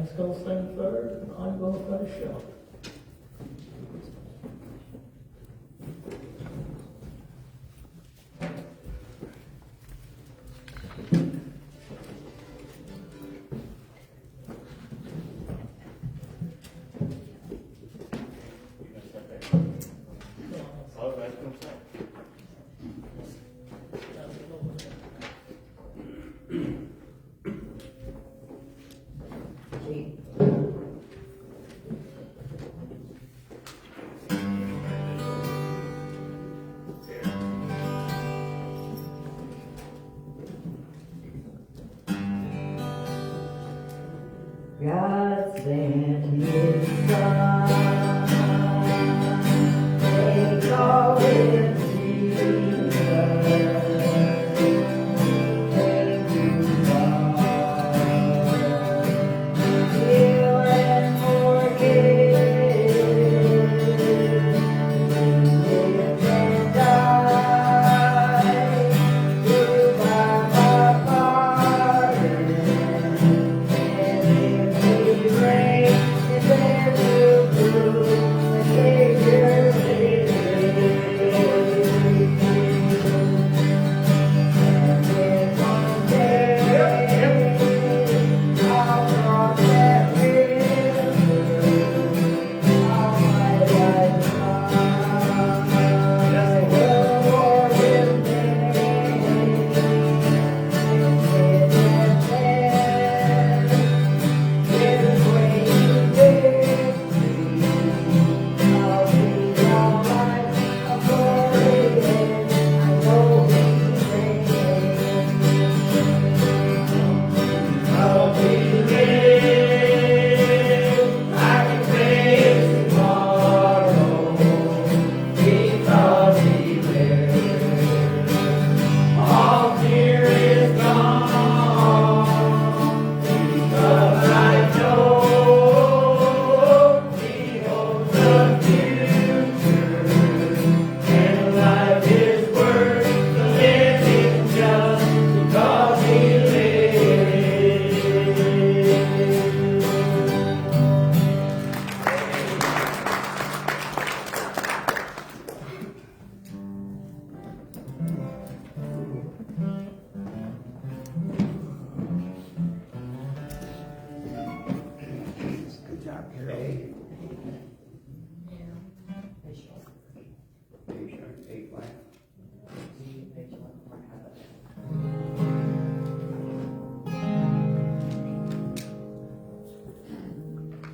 Dan's gonna sing third, and I'm gonna finish up. God sent his son, they call him Jesus, came to God, heal and forgive, live and die, to buy my pardon.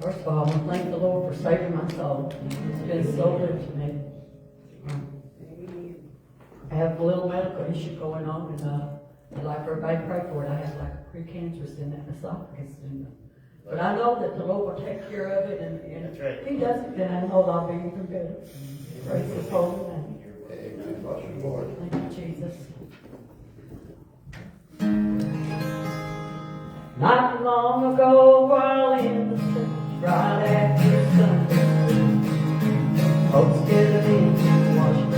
First of all, I want to thank the Lord for saving my soul. It's been so good to me. I have a little medical issue going on, and I'd like everybody to pray for it. I have like a precancerous in that esophagus. But I know that the Lord will take care of it, and if He doesn't, then I know I'll be even better. Praise His holy name. Thank you, Jesus. Not long ago, while in the church, right after Sunday, folks gathered in to worship,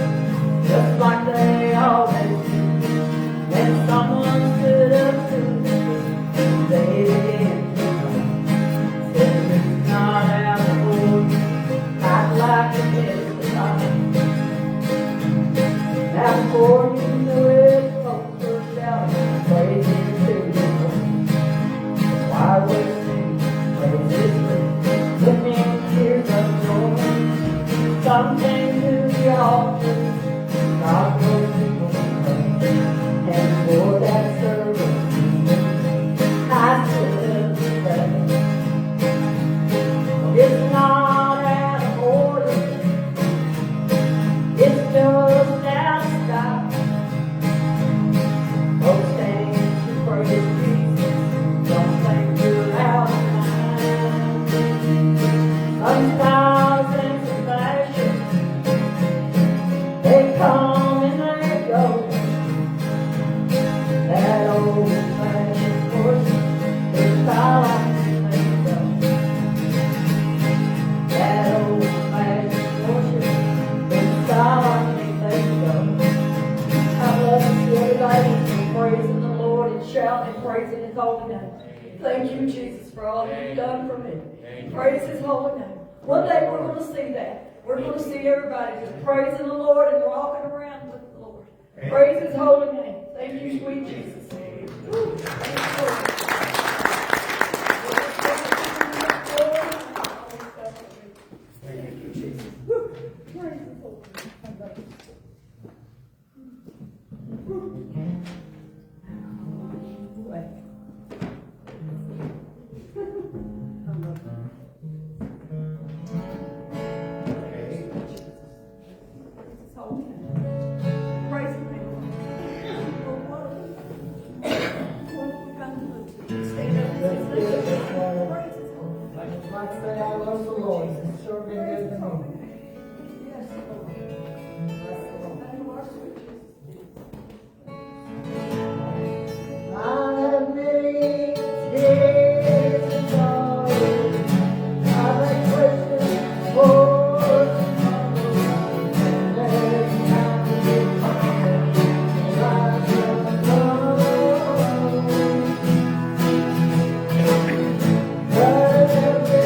just like they always do. Then someone stood up to them, they began to pray. Said, "It's not out of order, I'd like to get the time." Now before you knew it, folks were shouting, praising to the Lord. I was you've done for me. Praise His holy name. One day we're going to see that. We're going to see everybody just praising the Lord and walking around with the Lord. Praise His holy name. Thank you, sweet Jesus. Woo. Thank you, Lord. Thank you, Jesus. Woo. Praise the Lord. Like I say, I love the Lord. It's sure been good to me. Yes, Lord. Bless the Lord. I have many tears and sorrows. I have questions for tomorrow. And every time you come, I will know. But every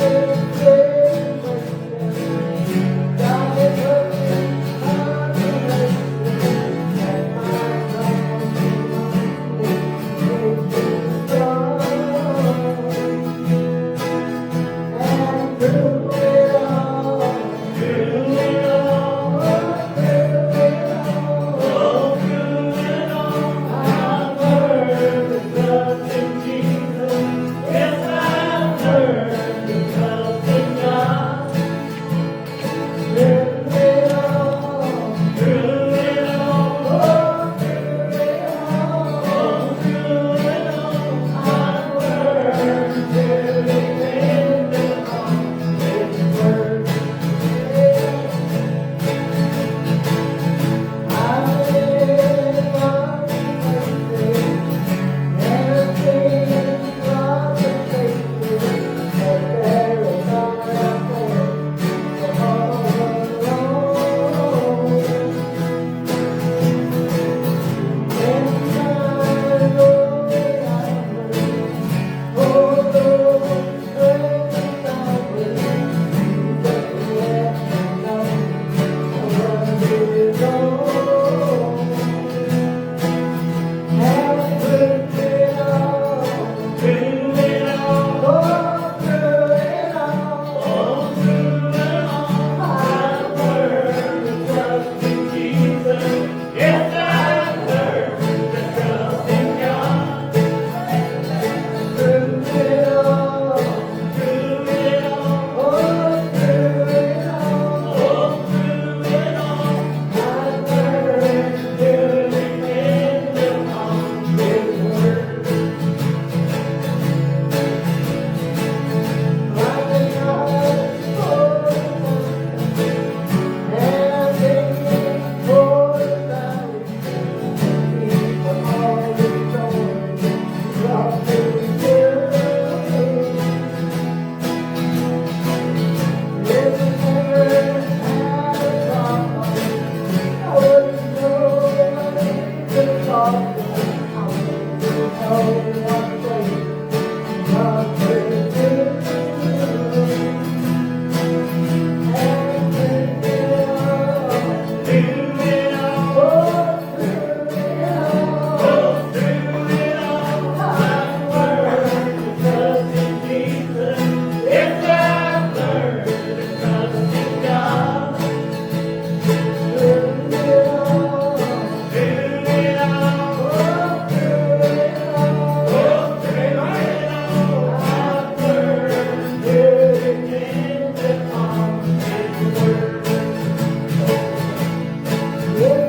God is working on the and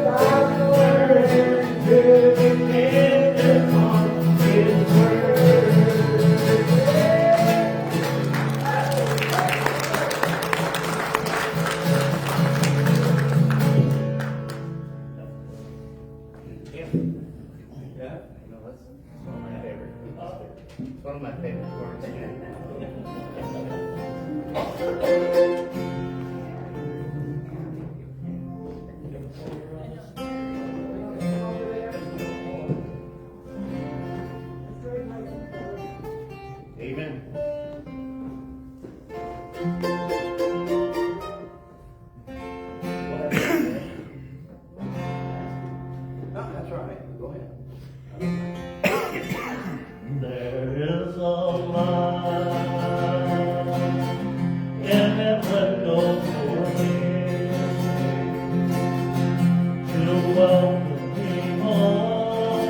my one of my favorite chords. Amen. No, that's all right. Go ahead. There is a light in heaven overhead to welcome me home.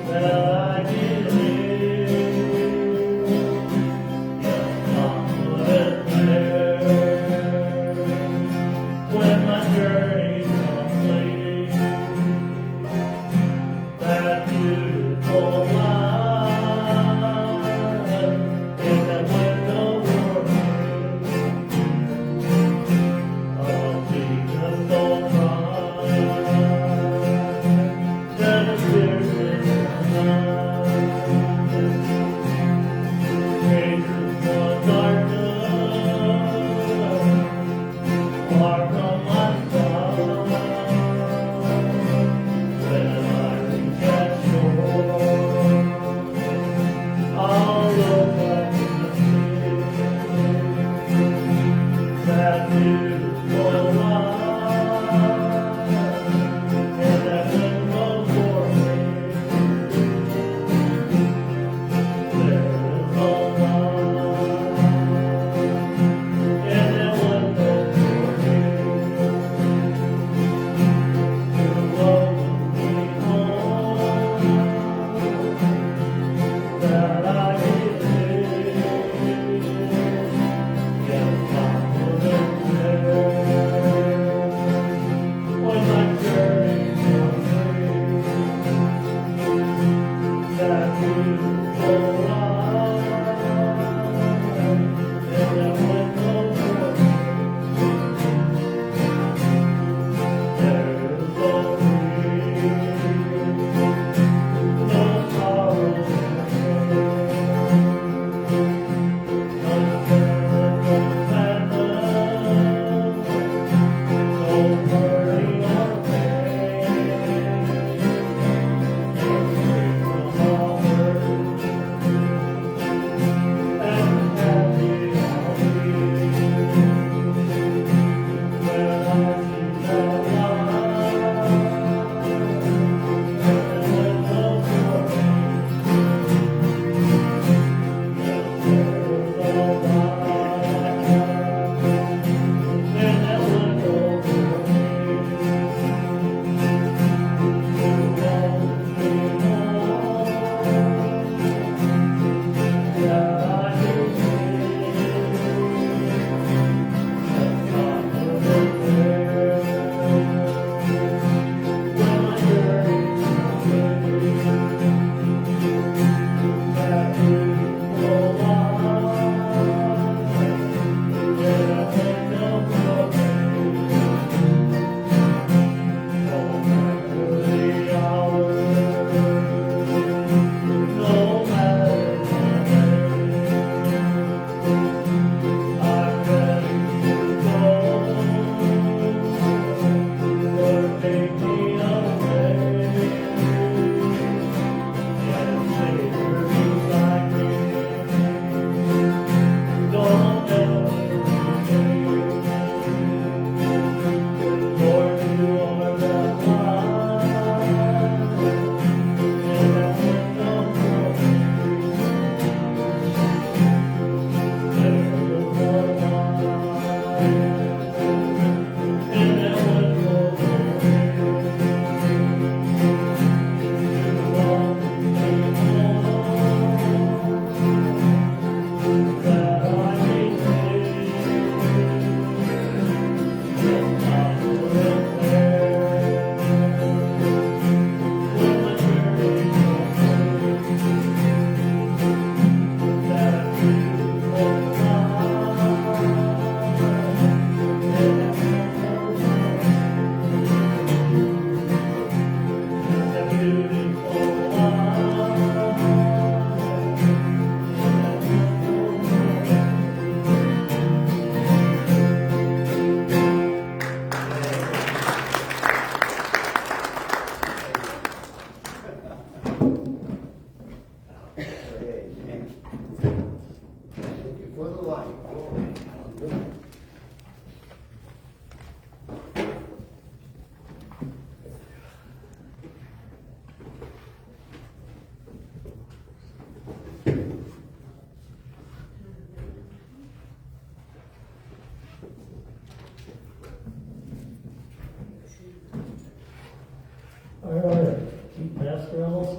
That I believe, yes,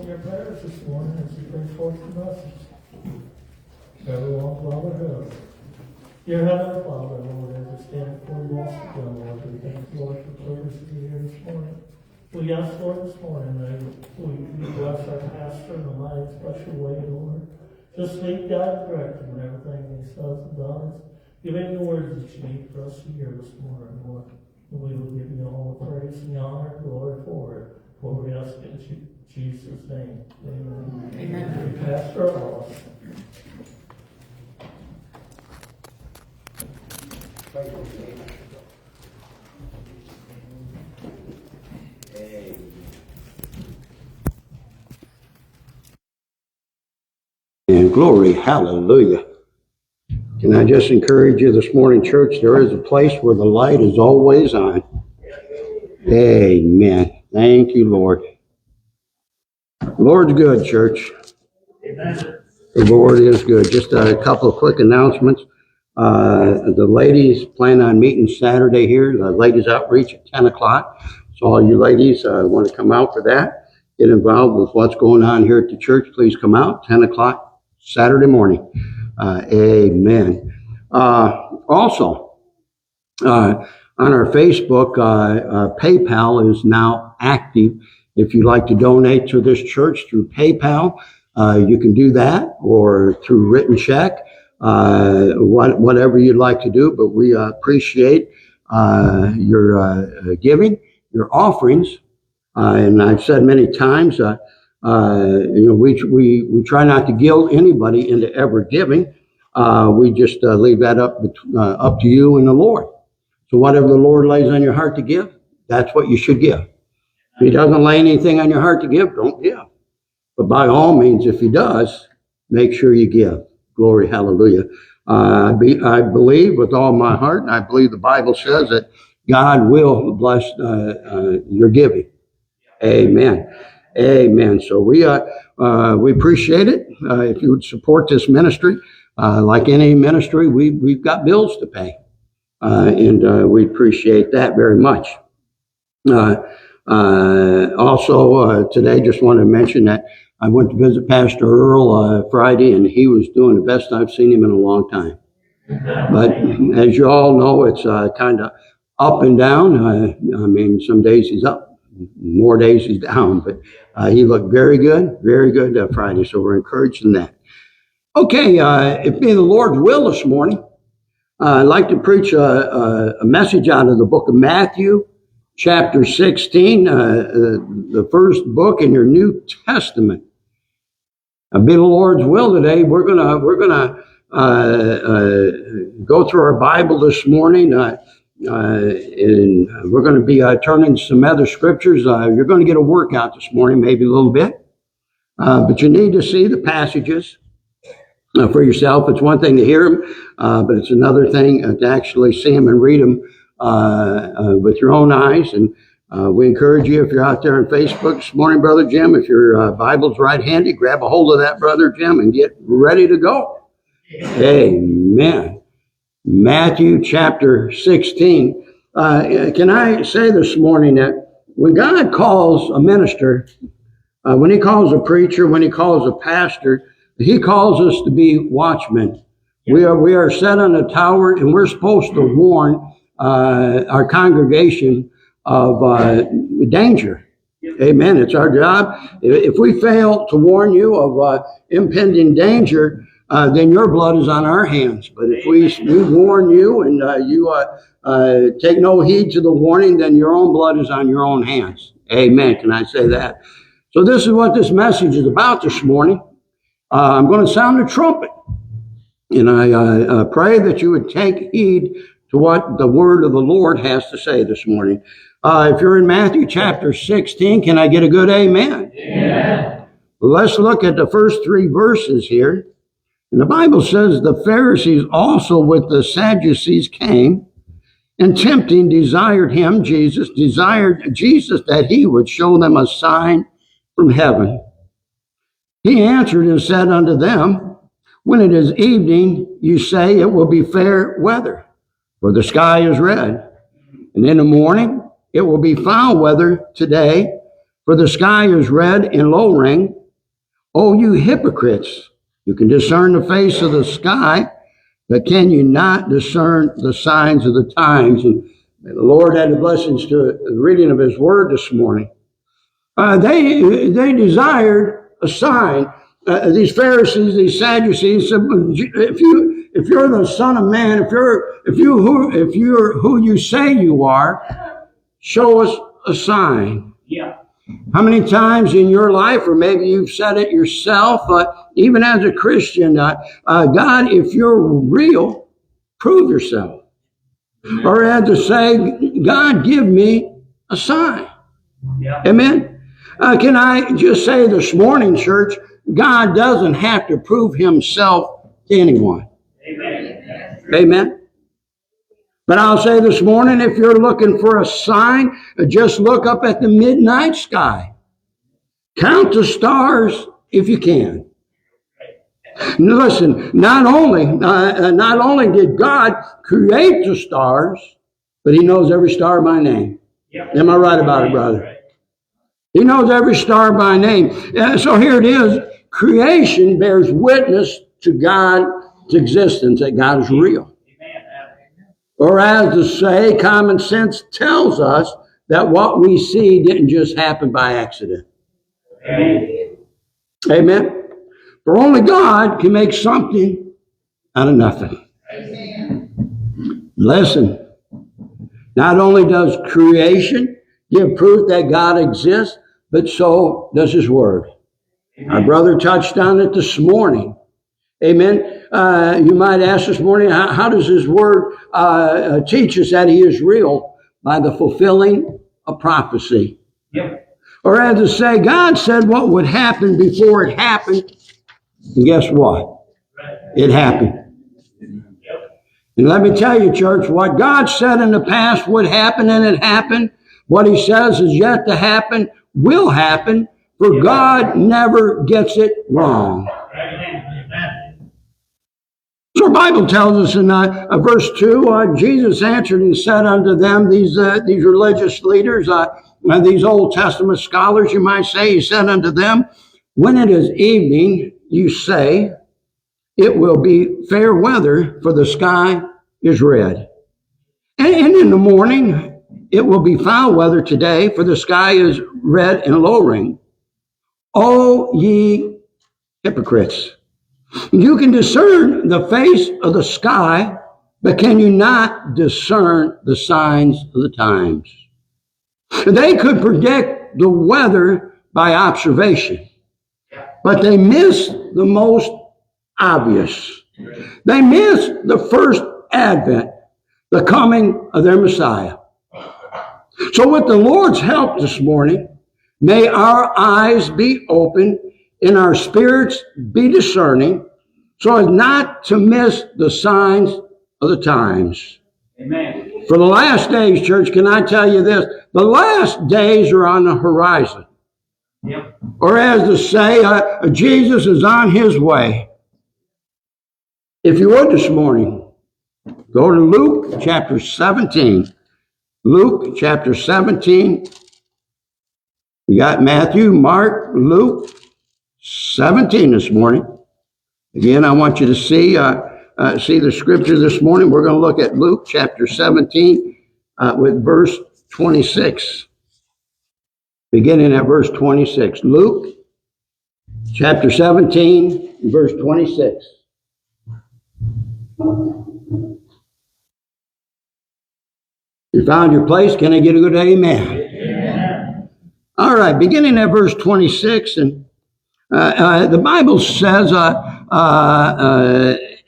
your prayers this morning as you bring forth the message. Everyone, Father, head. Dear Heavenly Father, Lord, as we stand before you once again, Lord, we thank you, Lord, for prayers to be here this morning. We ask, Lord, this morning that we bless our pastor in a mighty special way, Lord. Just lead, guide, and direct him in everything he says and does. Give him the words that you need for us to hear this morning, Lord. And we will give you all the praise and the honor and glory for it. For we ask in Jesus' name. Amen. Amen. Pastor Ellis. And glory, hallelujah. Can I just encourage you this morning, church, there is a place where the light is always on. Amen. Thank you, Lord. The Lord's good, church. Amen. The Lord is good. Just a couple of quick announcements. The ladies plan on meeting Saturday here, the ladies outreach at 10 o'clock. So all you ladies want to come out for that, get involved with what's going on here at the church, please come out, 10 o'clock Saturday morning. Amen. Also, on our Facebook, PayPal is now active. If you'd like to donate to this church through PayPal, you can do that, or through written check, whatever you'd like to do. But we appreciate your giving, your offerings. And I've said many times, we try not to guilt anybody into ever giving. We just leave that up to you and the Lord. So whatever the Lord lays on your heart to give, that's what you should give. If he doesn't lay anything on your heart to give, don't give. But by all means, if he does, make sure you give. Glory, hallelujah. I believe with all my heart, and I believe the Bible says that God will bless your giving. Amen. Amen. So we appreciate it. If you would support this ministry, like any ministry, we've got bills to pay. And we appreciate that very much. Also, today, just want to mention that I went to visit Pastor Earl Friday, and he was doing the best I've seen him in a long time. But as you all know, it's kind of up and down. I mean, some days he's up, more days he's down. But he looked very good Friday, so we're encouraged in that. Okay, it being the Lord's will this morning, I'd like to preach a message out of the book of Matthew, chapter 16, the first book in your New Testament. Be the Lord's will today. We're gonna go through our Bible this morning, and we're going to be turning some other scriptures. You're going to get a workout this morning, maybe a little bit, but you need to see the passages for yourself. It's one thing to hear them, but it's another thing to actually see them and read them with your own eyes. And we encourage you, if you're out there on Facebook this morning, Brother Jim, if your Bible's right handy, grab a hold of that, Brother Jim, and get ready to go. Amen. Matthew chapter 16. Can I say this morning that when God calls a minister, when he calls a preacher, when he calls a pastor, he calls us to be watchmen. We are set on a tower, and we're supposed to warn our congregation of danger. Amen. It's our job. If we fail to warn you of impending danger, then your blood is on our hands. But if we warn you and you take no heed to the warning, then your own blood is on your own hands. Amen. Can I say that? So this is what this message is about this morning. I'm going to sound the trumpet. And I pray that you would take heed to what the word of the Lord has to say this morning. If you're in Matthew chapter 16, can I get a good amen? Amen. Let's look at the first 3 verses here. And the Bible says, the Pharisees also with the Sadducees came, and tempting desired Jesus that he would show them a sign from heaven. He answered and said unto them, when it is evening, you say it will be fair weather, for the sky is red. And in the morning, it will be foul weather today, for the sky is red and lowering. Oh, you hypocrites, you can discern the face of the sky, but can you not discern the signs of the times? And the Lord had the blessings to the reading of his word this morning. They desired a sign. These Pharisees, these Sadducees said, if you're the Son of Man, if you're who you say you are, show us a sign. Yeah. How many times in your life, or maybe you've said it yourself, even as a Christian, God, if you're real, prove yourself. Or had to say, God, give me a sign. Yeah. Amen. Can I just say this morning, church, God doesn't have to prove himself to anyone. Amen. Amen. But I'll say this morning, if you're looking for a sign, just look up at the midnight sky. Count the stars if you can. Listen, not only did God create the stars, but he knows every star by name. Yeah. Am I right about it, brother? He knows every star by name. So here it is. Creation bears witness to God's existence, that God is real. Or as to say, common sense tells us that what we see didn't just happen by accident. Amen. Amen. For only God can make something out of nothing. Amen. Listen, not only does creation give proof that God exists, but so does his word. Amen. Our brother touched on it this morning. Amen. You might ask this morning, how does his word teach us that he is real? By the fulfilling of prophecy. Yep. Or as to say, God said what would happen before it happened. And guess what? It happened. Yep. And let me tell you, church, what God said in the past would happen, and it happened. What he says is yet to happen will happen, for God never gets it wrong. Amen. So the Bible tells us in verse 2, Jesus answered and said unto them, these religious leaders, these Old Testament scholars, you might say, he said unto them, when it is evening, you say, it will be fair weather, for the sky is red. And in the morning, it will be foul weather today, for the sky is red and lowering. O ye hypocrites! You can discern the face of the sky, but can you not discern the signs of the times? They could predict the weather by observation, but they missed the most obvious. They missed the first advent, the coming of their Messiah. So with the Lord's help this morning, may our eyes be open and our spirits be discerning, so as not to miss the signs of the times. Amen. For the last days, church, can I tell you this? The last days are on the horizon. Yep. Or as to say, Jesus is on his way. If you would this morning, go to Luke chapter 17. Luke chapter 17. We got Matthew, Mark, Luke 17 this morning. Again, I want you to see the scripture this morning. We're going to look at Luke chapter 17 with verse 26. Beginning at verse 26. Luke chapter 17, verse 26. You found your place? Can I get a good amen? Amen. All right, beginning at verse 26, and the Bible says,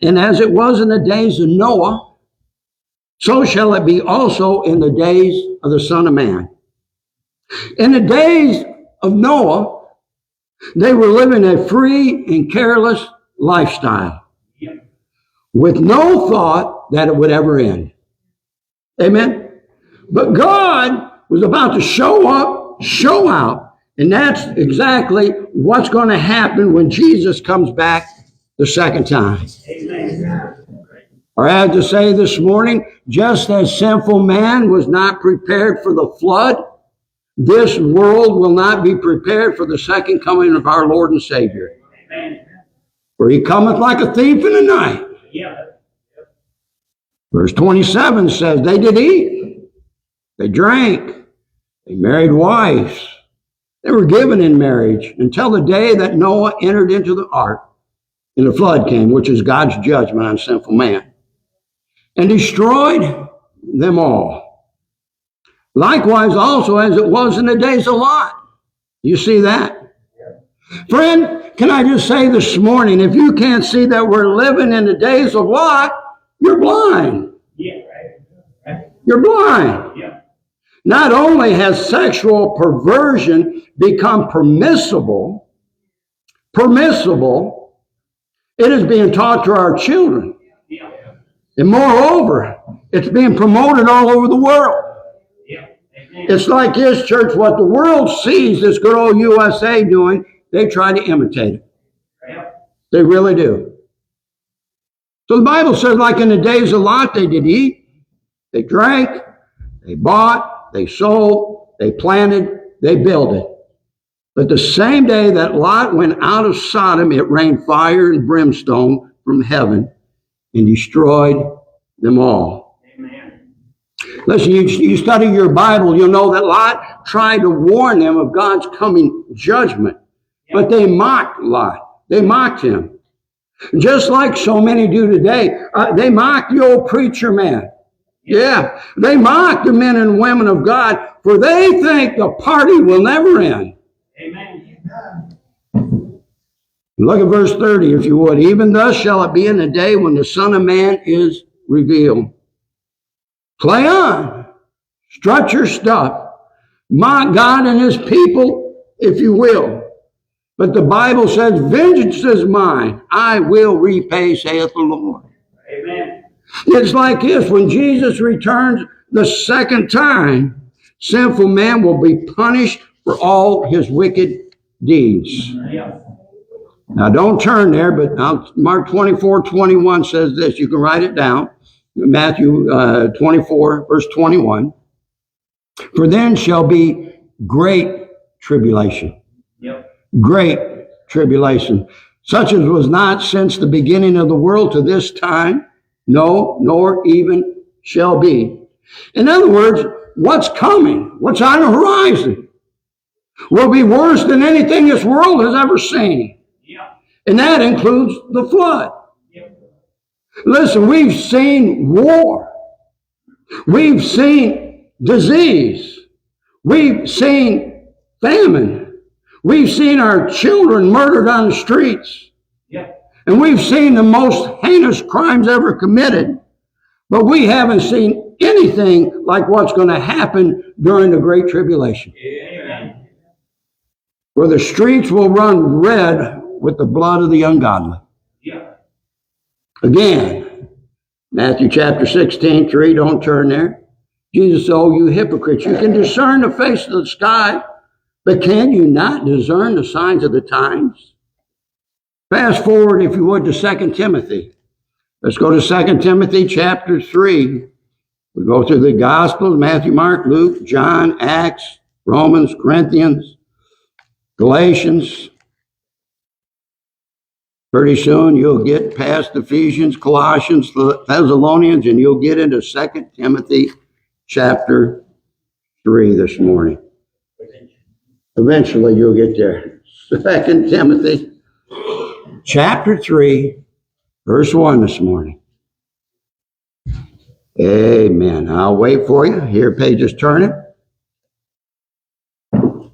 and as it was in the days of Noah, so shall it be also in the days of the Son of Man. In the days of Noah, they were living a free and careless lifestyle with no thought that it would ever end. Amen? But God was about to show up, show out, and that's exactly what's going to happen when Jesus comes back the second time. Amen. Or I had to say this morning, just as sinful man was not prepared for the flood, this world will not be prepared for the second coming of our Lord and Savior. Amen. For he cometh like a thief in the night. Yeah. Verse 27 says, they did eat, they drank, they married wives. They were given in marriage until the day that Noah entered into the ark, and the flood came, which is God's judgment on sinful man, and destroyed them all. Likewise also as it was in the days of Lot. You see that? Friend, can I just say this morning, if you can't see that we're living in the days of Lot, you're blind. Yeah. Right. You're blind. Yeah. Not only has sexual perversion become permissible, it is being taught to our children. Yeah. And moreover, it's being promoted all over the world. Yeah. Amen. It's like this, church, what the world sees this good old USA doing, they try to imitate it. Yeah. They really do. So the Bible says, like in the days of Lot, they did eat, they drank, they bought, they sold, they planted, they builded. But the same day that Lot went out of Sodom, it rained fire and brimstone from heaven and destroyed them all. Amen. Listen, you study your Bible, you'll know that Lot tried to warn them of God's coming judgment. But they mocked Lot. They mocked him. Just like so many do today. They mock the old preacher man. Yeah. They mock the men and women of God, for they think the party will never end. Amen. Look at verse 30, if you would. Even thus shall it be in the day when the Son of Man is revealed. Play on. Strut your stuff. Mock God and his people, if you will. But the Bible says, vengeance is mine. I will repay, saith the Lord. Amen. It's like this. When Jesus returns the second time, sinful man will be punished for all his wicked deeds. Yeah. Now, don't turn there, but Mark 24:21 says this. You can write it down. Matthew 24, verse 21. For then shall be great tribulation. Yep. Great tribulation, such as was not since the beginning of the world to this time, no, nor even shall be. In other words, what's coming, what's on the horizon, will be worse than anything this world has ever seen. Yeah. And that includes the flood. Yep. Listen, we've seen war. We've seen disease. We've seen famine. We've seen our children murdered on the streets. Yep. And we've seen the most heinous crimes ever committed. But we haven't seen anything like what's going to happen during the Great Tribulation. Amen. Where the streets will run red with the blood of the ungodly. Yeah. Again, Matthew chapter 16:3, don't turn there. Jesus said, oh, you hypocrites, you can discern the face of the sky, but can you not discern the signs of the times? Fast forward, if you would, to 2 Timothy. Let's go to 2 Timothy chapter 3. We go through the Gospels, Matthew, Mark, Luke, John, Acts, Romans, Corinthians, Galatians. Pretty soon you'll get past Ephesians, Colossians, Thessalonians, and you'll get into 2 Timothy chapter 3 this morning. Eventually you'll get there. 2 Timothy chapter 3, verse 1 this morning. Amen. I'll wait for you. Here, pages turning.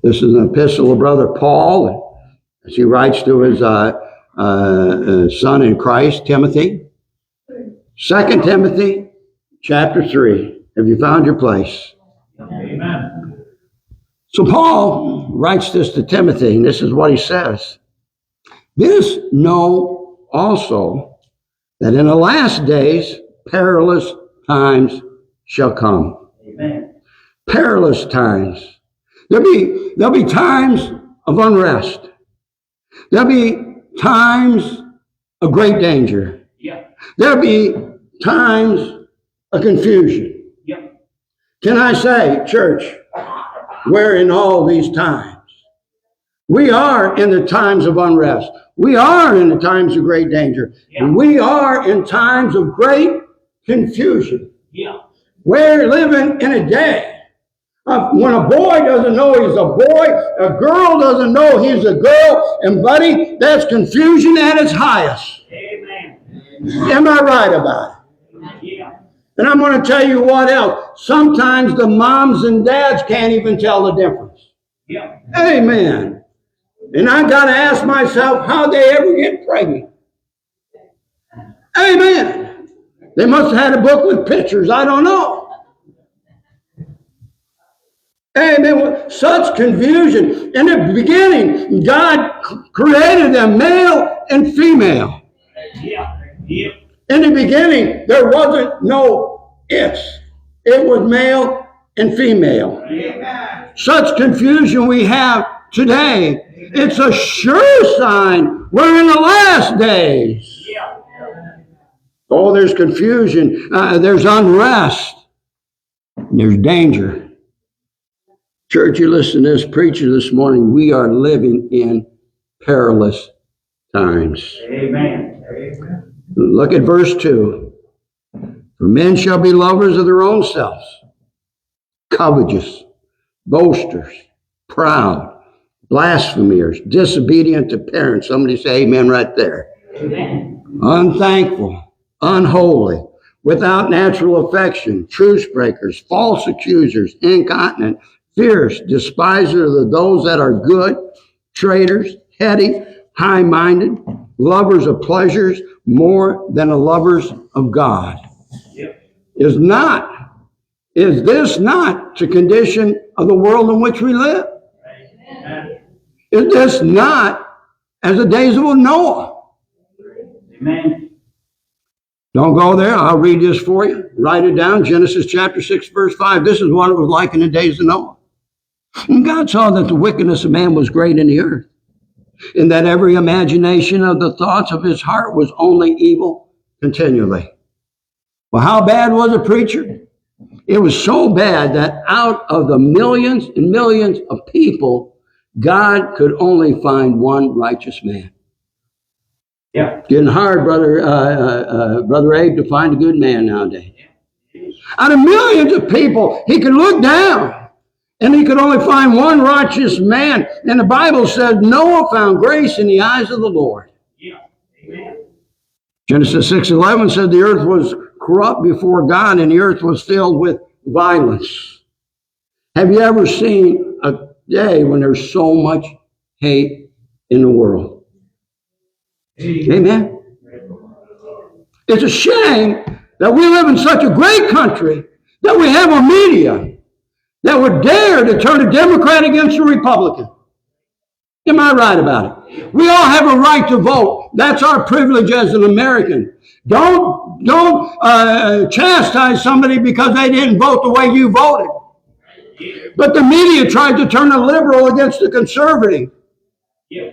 This is an epistle of Brother Paul, as he writes to his son in Christ, Timothy. 2 Timothy chapter 3. Have you found your place? Amen. So Paul writes this to Timothy, and this is what he says. This know also, that in the last days perilous times shall come. Amen. Perilous times. There'll be times of unrest. There'll be times of great danger. Yeah. There'll be times of confusion. Yeah. Can I say, church, we're in all these times. We are in the times of unrest. We are in the times of great danger. Yeah. We are in times of great confusion. Yeah. We're living in a day when a boy doesn't know he's a boy, a girl doesn't know he's a girl, and buddy, that's confusion at its highest. Amen. Am I right about it? Yeah. And I'm going to tell you what else. Sometimes the moms and dads can't even tell the difference. Yeah. Amen. And I got to ask myself, how'd they ever get pregnant? Amen. They must have had a book with pictures. I don't know. Amen. Such confusion. In the beginning, God created them male and female. Yeah. Yeah. In the beginning, there wasn't no ifs. It was male and female. Amen. Such confusion we have today. It's a sure sign we're in the last days. Yeah. Oh, there's confusion. There's unrest. There's danger. Church, you listen to this preacher this morning. We are living in perilous times. Amen. Amen. Look at verse 2. For men shall be lovers of their own selves, covetous, boasters, proud, blasphemers, disobedient to parents. Somebody say amen right there. Amen. Unthankful, unholy, without natural affection, truce breakers, false accusers, incontinent, fierce, despisers of those that are good, traitors, heady, high-minded, lovers of pleasures more than the lovers of God. Yep. Is this not the condition of the world in which we live? Amen. Is this not as the days of Noah? Amen. Don't go there. I'll read this for you. Write it down. Genesis chapter 6, verse 5. This is what it was like in the days of Noah. And God saw that the wickedness of man was great in the earth, and that every imagination of the thoughts of his heart was only evil continually. Well, how bad was it, preacher? It was so bad that out of the millions and millions of people, God could only find one righteous man. Yeah. Getting hard, Brother Abe, to find a good man nowadays. Out of millions of people, he could look down, and he could only find one righteous man. And the Bible says Noah found grace in the eyes of the Lord. Yeah. Amen. Genesis 6:11 said the earth was corrupt before God, and the earth was filled with violence. Have you ever seen a day when there's so much hate in the world? Amen. It's a shame that we live in such a great country that we have a media that would dare to turn a Democrat against a Republican. Am I right about it? We all have a right to vote. That's our privilege as an American. Don't chastise somebody because they didn't vote the way you voted. But the media tried to turn a liberal against a conservative. Yeah.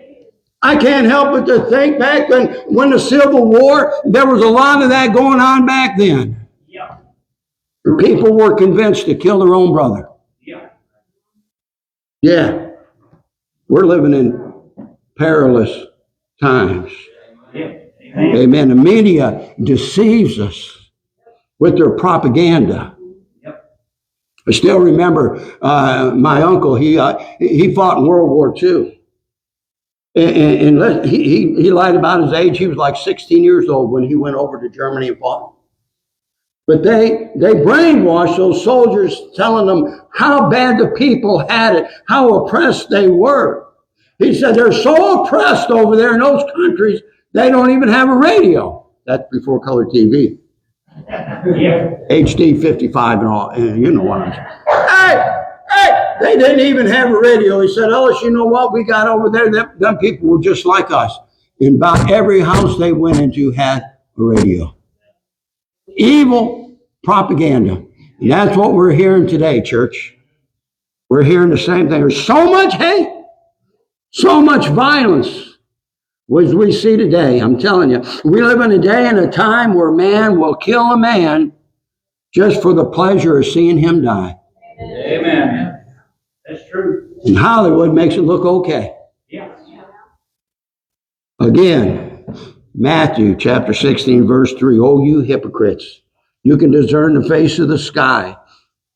I can't help but to think back when the Civil War, there was a lot of that going on back then. Yeah. People were convinced to kill their own brother. Yeah. Yeah, we're living in perilous times. Yeah. Amen. Amen. The media deceives us with their propaganda. Yep. I still remember my uncle. He fought in World War II. And he lied about his age. He was like 16 years old when he went over to Germany and fought. But they brainwashed those soldiers, telling them how bad the people had it, how oppressed they were. He said they're so oppressed over there in those countries, they don't even have a radio. That's before color TV. Yeah. HD 55 and all, and you know what I'm saying. Hey, they didn't even have a radio. He said, Ellis, you know what we got over there? Them people were just like us. And about every house they went into had a radio. Evil propaganda. And that's what we're hearing today, church. We're hearing the same thing. There's so much hate, so much violence as we see today. I'm telling you, we live in a day and a time where man will kill a man just for the pleasure of seeing him die. Amen. That's true. And Hollywood makes it look okay. Again, Matthew chapter 16, verse 3. Oh, you hypocrites, you can discern the face of the sky,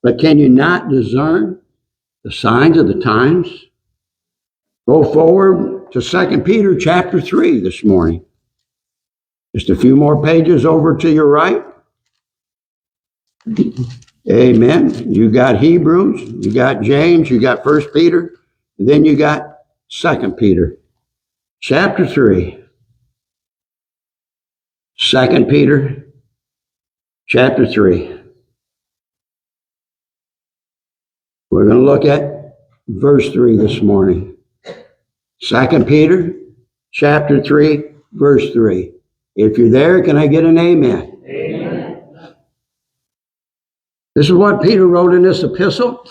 but can you not discern the signs of the times? Go forward to 2 Peter chapter 3 this morning. Just a few more pages over to your right. Amen. You got Hebrews, you got James, you got 1 Peter, and then you got 2 Peter chapter 3. 2 Peter chapter 3. We're going to look at verse 3 this morning. 2 Peter chapter 3, verse 3. If you're there, can I get an amen? Amen. This is what Peter wrote in this epistle.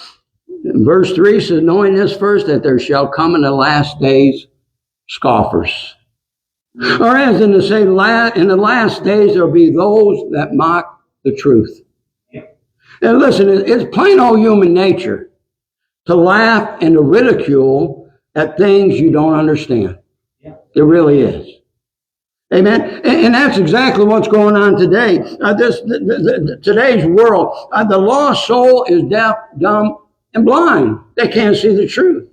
In verse 3 says, knowing this first, that there shall come in the last days scoffers. Or as in to say, in the last days there will be those that mock the truth. Yep. And listen, it's plain old human nature to laugh and to ridicule at things you don't understand. Yep. It really is. Amen. And that's exactly what's going on today. Today's world, the lost soul is deaf, dumb, and blind. They can't see the truth.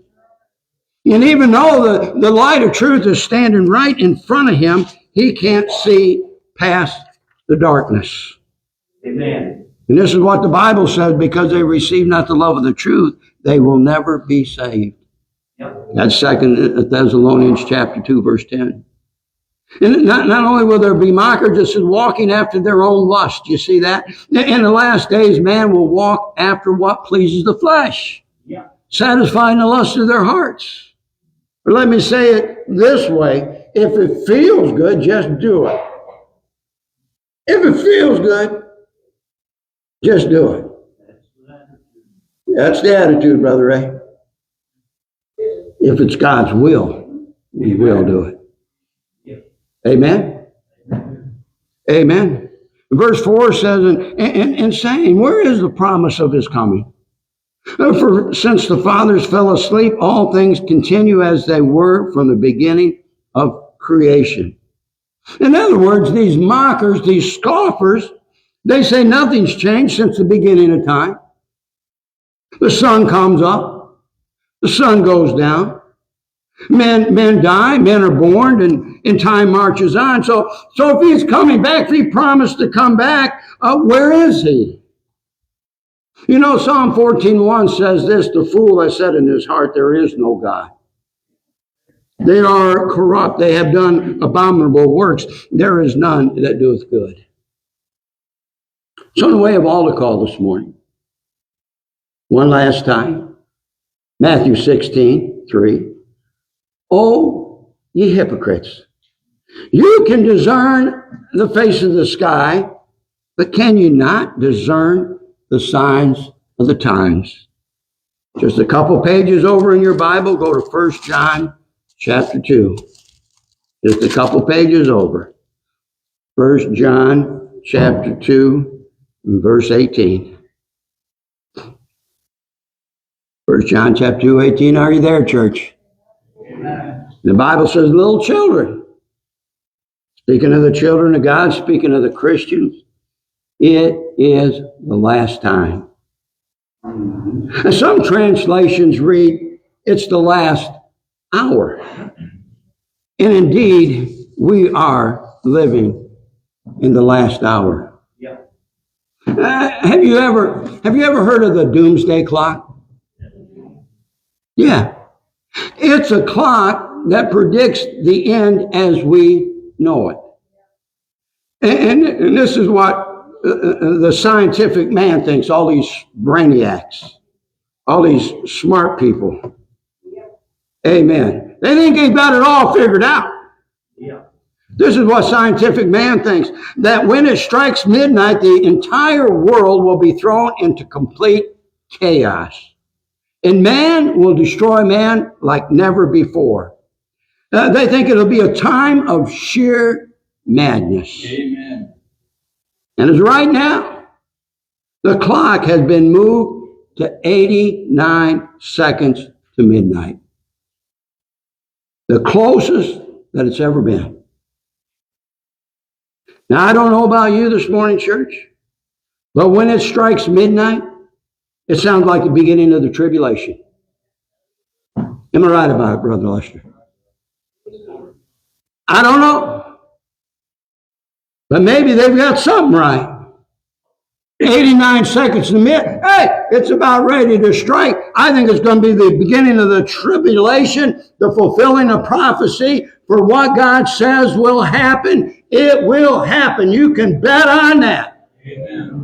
And even though the light of truth is standing right in front of him, he can't see past the darkness. Amen. And this is what the Bible says, because they receive not the love of the truth, they will never be saved. Yep. That's 2 Thessalonians chapter 2, verse 10. And not only will there be mockers, it says walking after their own lust. You see that? In the last days, man will walk after what pleases the flesh, satisfying the lust of their hearts. But let me say it this way. If it feels good, just do it. If it feels good, just do it. That's the attitude, Brother Ray. If it's God's will, we will do it. Amen? Amen. Verse 4 says, and saying, where is the promise of his coming? For since the fathers fell asleep, all things continue as they were from the beginning of creation. In other words, these mockers, these scoffers, they say nothing's changed since the beginning of time. The sun comes up, the sun goes down. Men die, men are born, and time marches on. So if he's coming back, if he promised to come back, where is he? You know, Psalm 14:1 says this, the fool has said in his heart, there is no God. They are corrupt. They have done abominable works. There is none that doeth good. So in the way of altar call this morning, one last time, Matthew 16:3. Oh, ye hypocrites, you can discern the face of the sky, but can you not discern the signs of the times? Just a couple pages over in your Bible, go to 1 John chapter 2. Just a couple pages over. 1 John chapter 2 and verse 18. 1 John chapter 2, 18. Are you there, church? The Bible says, little children. Speaking of the children of God, speaking of the Christians, it is the last time. And some translations read, it's the last hour. And indeed, we are living in the last hour. Have you ever heard of the doomsday clock? Yeah. It's a clock that predicts the end as we know it. And this is what the scientific man thinks, all these brainiacs, all these smart people. Amen. They think they've got it all figured out. This is what scientific man thinks, that when it strikes midnight, the entire world will be thrown into complete chaos. And man will destroy man like never before. They think it'll be a time of sheer madness. Amen. And as right now, the clock has been moved to 89 seconds to midnight. The closest that it's ever been. Now, I don't know about you this morning, church, but when it strikes midnight, it sounds like the beginning of the tribulation. Am I right about it, Brother Lester? I don't know. But maybe they've got something right. 89 seconds in the minute. Hey, it's about ready to strike. I think it's going to be the beginning of the tribulation, the fulfilling of prophecy for what God says will happen. It will happen. You can bet on that. Amen.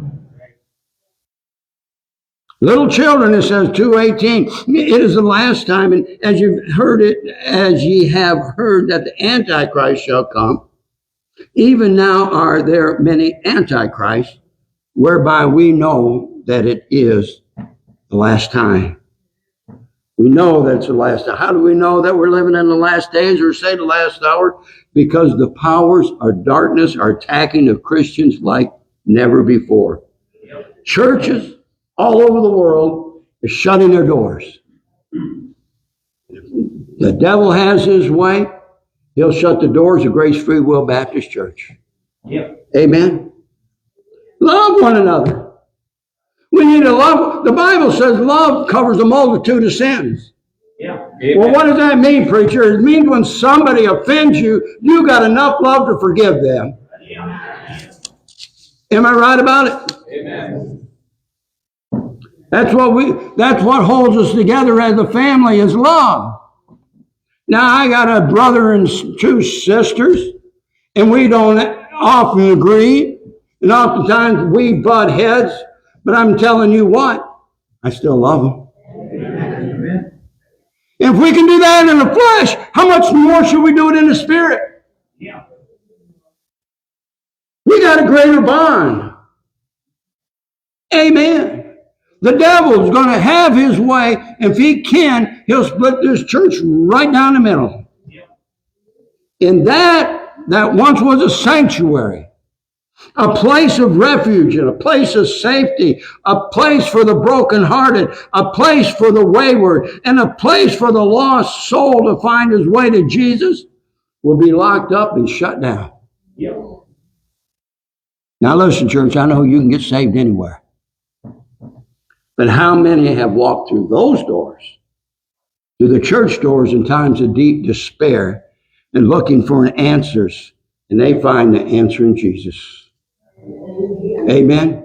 Little children, it says 2:18. It is the last time, and as you've heard it, as ye have heard that the Antichrist shall come, even now are there many Antichrists, whereby we know that it is the last time. We know that it's the last time. How do we know that we're living in the last days or say the last hour? Because the powers of darkness are attacking the Christians like never before. Churches all over the world are shutting their doors. The devil has his way. He'll shut the doors of Grace Freewill Baptist Church. Yep. Amen. Love one another. We need to love. The Bible says love covers a multitude of sins. Yeah. Well, what does that mean, preacher? It means when somebody offends you, you got enough love to forgive them. Yeah. Am I right about it? Amen. That's what holds us together as a family is love. Now, I got a brother and two sisters, and we don't often agree, and oftentimes we butt heads, but I'm telling you what, I still love them. Amen. And if we can do that in the flesh, how much more should we do it in the spirit? Yeah. We got a greater bond. Amen. The devil's going to have his way. If he can, he'll split this church right down the middle. And that once was a sanctuary, a place of refuge and a place of safety, a place for the brokenhearted, a place for the wayward, and a place for the lost soul to find his way to Jesus, will be locked up and shut down. Yep. Now listen, church, I know you can get saved anywhere. But how many have walked through those doors, through the church doors in times of deep despair and looking for answers, and they find the answer in Jesus? Amen.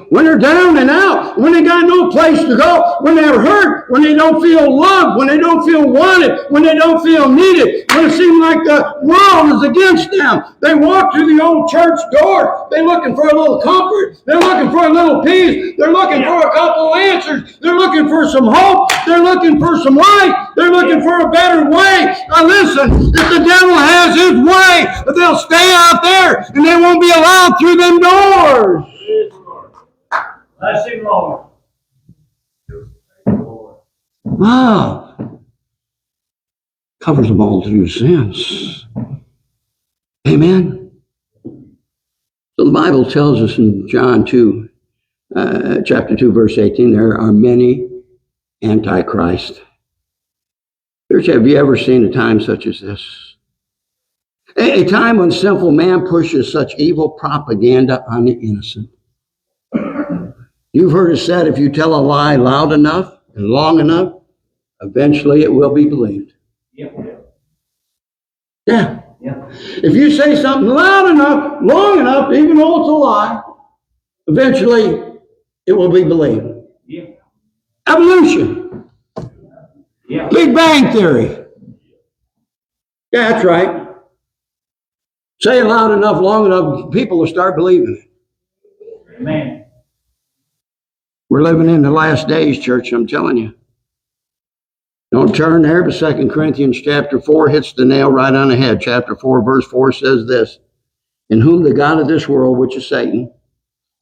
When they're down and out, when they got no place to go, when they're hurt, when they don't feel loved, when they don't feel wanted, when they don't feel needed, when it seems like the world is against them, they walk through the old church door. They're looking for a little comfort. They're looking for a little peace. They're looking for a couple answers. They're looking for some hope. They're looking for some light. They're looking for a better way. Now listen, if the devil has his way, they'll stay out there and they won't be allowed through them doors. Bless him, Lord. Love covers a multitude of sins. Amen. So the Bible tells us in John 2, chapter 2, verse 18, there are many antichrists. Church, have you ever seen a time such as this? A time when sinful man pushes such evil propaganda on the innocent. You've heard it said, if you tell a lie loud enough and long enough, eventually it will be believed. Yep. Yeah. If you say something loud enough, long enough, even though it's a lie, eventually it will be believed. Yep. Evolution. Yep. Big Bang Theory. Yeah, that's right. Say it loud enough, long enough, people will start believing it. Amen. We're living in the last days, church, I'm telling you. Don't turn there, but 2 Corinthians chapter 4 hits the nail right on the head. Chapter 4, verse 4 says this, in whom the God of this world, which is Satan,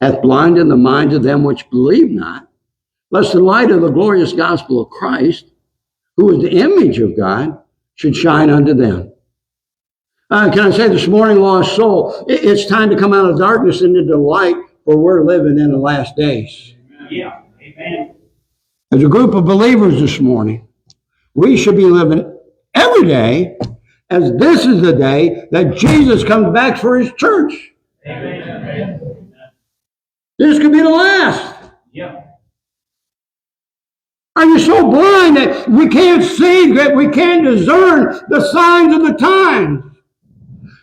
hath blinded the minds of them which believe not, lest the light of the glorious gospel of Christ, who is the image of God, should shine unto them. Can I say this morning, lost soul, it's time to come out of darkness into the light, for we're living in the last days. Yeah, amen. As a group of believers this morning, we should be living every day as this is the day that Jesus comes back for his church. Amen. This could be the last. Yep. Are you so blind that we can't see, that we can't discern the signs of the times?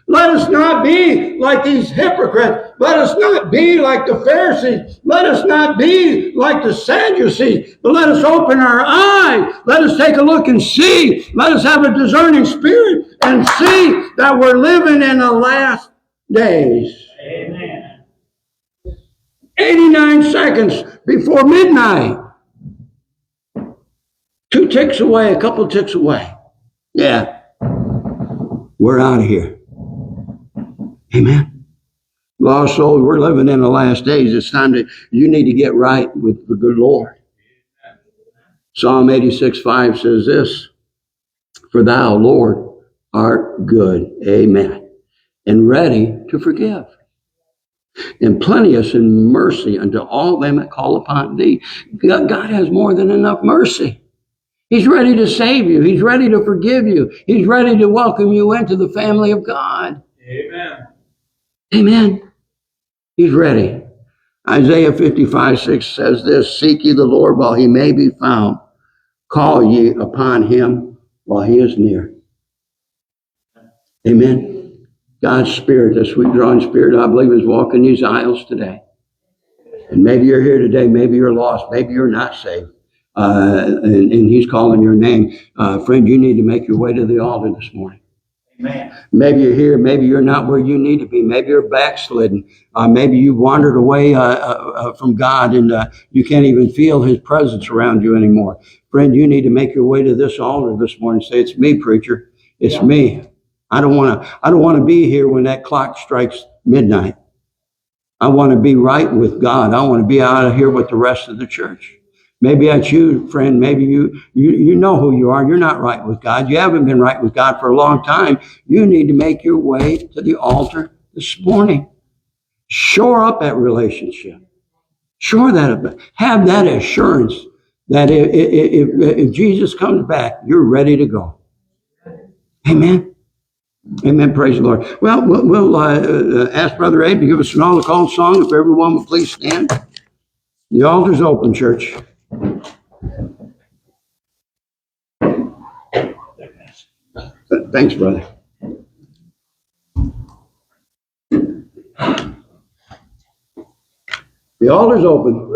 Let us not be like these hypocrites. Let us not be like the Pharisees. Let us not be like the Sadducees. But let us open our eyes. Let us take a look and see. Let us have a discerning spirit and see that we're living in the last days. Amen. 89 seconds before midnight. 2 ticks away, a couple ticks away. Yeah. We're out of here. Amen. Lost souls, we're living in the last days. It's time you need to get right with the good Lord. Psalm 86:5 says this, for thou, Lord, art good. Amen. And ready to forgive. And plenteous in mercy unto all them that call upon thee. God has more than enough mercy. He's ready to save you. He's ready to forgive you. He's ready to welcome you into the family of God. Amen. Amen. He's ready. Isaiah 55:6 says this, seek ye the Lord while he may be found. Call ye upon him while he is near. Amen. God's Spirit, the sweet drawing Spirit, I believe, is walking these aisles today. And maybe you're here today. Maybe you're lost. Maybe you're not saved. And he's calling your name. Friend, you need to make your way to the altar this morning. Amen. Maybe you're here. Maybe you're not where you need to be. Maybe you're backslidden. Maybe you've wandered away from God and you can't even feel his presence around you anymore. Friend, you need to make your way to this altar this morning. Say, it's me, preacher. It's me. I don't want to be here when that clock strikes midnight. I want to be right with God. I want to be out of here with the rest of the church. Maybe that's you, friend. Maybe you know who you are. You're not right with God. You haven't been right with God for a long time. You need to make your way to the altar this morning. Shore up that relationship. Shore that up. Have that assurance that if Jesus comes back, you're ready to go. Amen. Amen. Praise the Lord. Well, we'll ask Brother Abe to give us an altar call song. If everyone will please stand. The altar's open, church. Thanks, brother. The altar's open.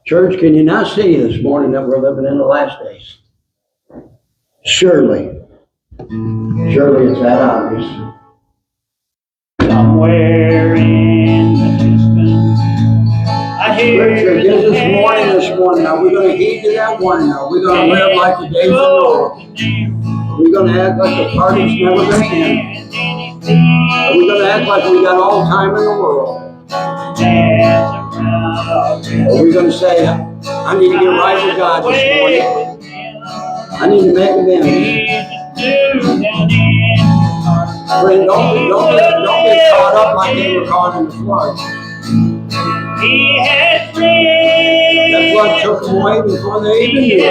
Church, can you not see this morning that we're living in the last days? Surely it's that obvious. Somewhere in the distance, I hear Scripture gives us warning this morning. Are we going to heed to that warning? Are we going to live like the days of Noah? Are we going to act like the party's never going to end? Are we going to act like we got all the time in the world? Are we going to say, I need to get right with God this morning? I need to make amends. Friend, don't get caught up like they were caught in the flood. That flood took them away before they even knew it.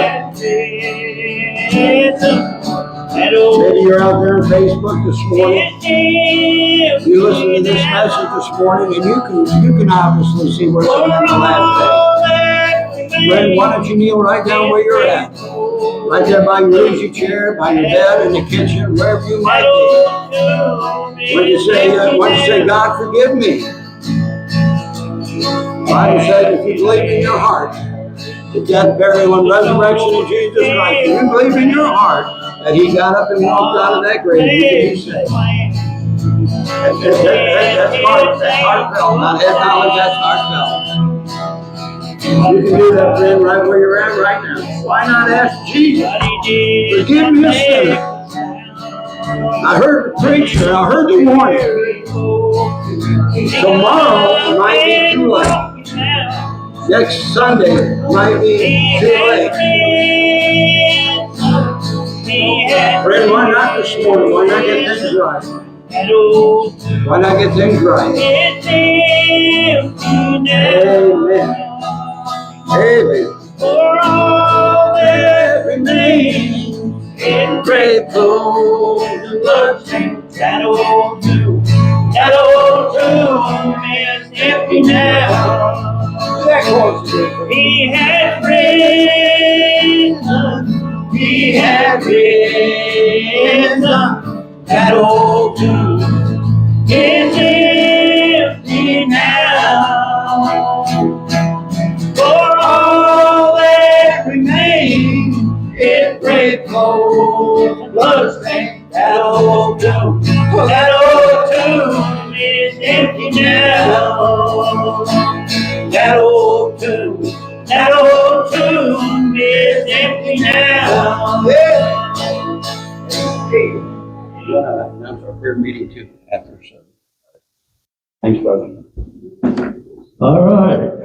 Maybe you're out there on Facebook this morning. You listen to this message this morning, and you can obviously see what's going on in the last day. Friend, why don't you kneel right down where you're at? Right there by your easy chair, by your bed, in the kitchen, wherever you might be. When you say, God, forgive me. The Bible says if you believe in your heart, the death, burial, and resurrection of Jesus Christ, if you believe in your heart that he got up and walked out of that grave, you can be saved. That's heartfelt, not head knowledge, that's heartfelt. You can do that, friend, right where you're at right now. Why not ask Jesus, forgive me a sinner? I heard the preacher, I heard the warning. Tomorrow might be too late. Next Sunday might be too late. Friend, why not this morning? Why not get things right? Why not get things right? Amen. Amen. For all that remains in grateful bloodstained. That old tomb is empty now. That chorus is good. He has risen. He has risen. That old tomb is empty now. For all that remains is grateful bloodstained. That old tomb is empty now. That old tomb is empty now. That's our prayer meeting too, after, so. Thanks, brother. All right.